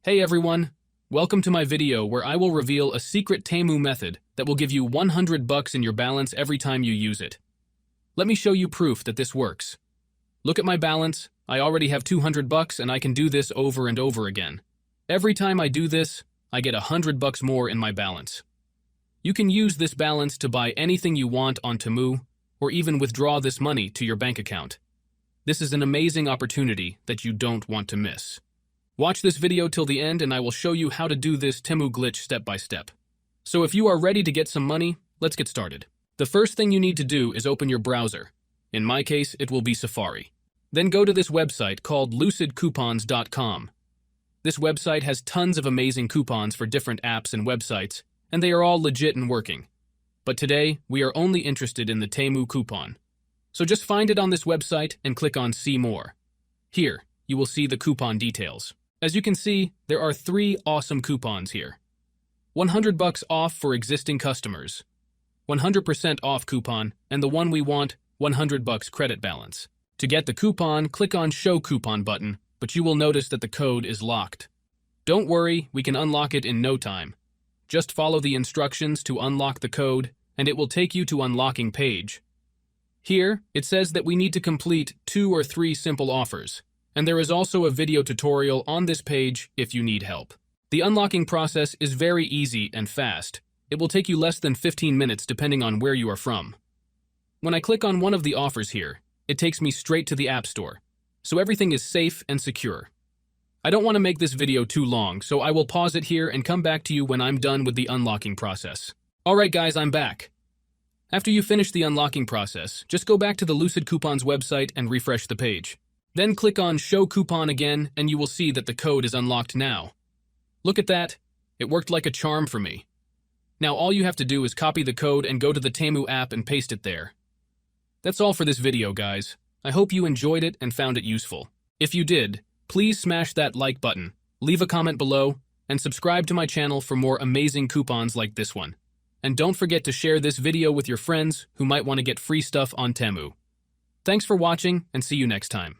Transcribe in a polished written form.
Hey everyone, welcome to my video where I will reveal a secret Temu method that will give you 100 bucks in your balance every time you use it. Let me show you proof that this works. Look at my balance, I already have 200 bucks and I can do this over and over again. Every time I do this, I get 100 bucks more in my balance. You can use this balance to buy anything you want on Temu, or even withdraw this money to your bank account. This is an amazing opportunity that you don't want to miss. Watch this video till the end and I will show you how to do this Temu glitch step by step. So if you are ready to get some money, let's get started. The first thing you need to do is open your browser. In my case, it will be Safari. Then go to this website called lucidcoupons.com. This website has tons of amazing coupons for different apps and websites, and they are all legit and working. But today, we are only interested in the Temu coupon. So just find it on this website and click on See More. Here, you will see the coupon details. As you can see, there are 3 awesome coupons here. 100 bucks off for existing customers, 100% off coupon, and the one we want, 100 bucks credit balance. To get the coupon, click on Show Coupon button, but you will notice that the code is locked. Don't worry, we can unlock it in no time. Just follow the instructions to unlock the code, and it will take you to unlocking page. Here, it says that we need to complete 2 or 3 simple offers. And there is also a video tutorial on this page if you need help. The unlocking process is very easy and fast. It will take you less than 15 minutes depending on where you are from. When I click on one of the offers here, it takes me straight to the App Store, so everything is safe and secure. I don't want to make this video too long, so I will pause it here and come back to you when I'm done with the unlocking process. Alright guys, I'm back. After you finish the unlocking process, just go back to the Lucid Coupons website and refresh the page. Then click on Show Coupon again and you will see that the code is unlocked now. Look at that. It worked like a charm for me. Now all you have to do is copy the code and go to the Temu app and paste it there. That's all for this video, guys. I hope you enjoyed it and found it useful. If you did, please smash that like button, leave a comment below, and subscribe to my channel for more amazing coupons like this one. And don't forget to share this video with your friends who might want to get free stuff on Temu. Thanks for watching and see you next time.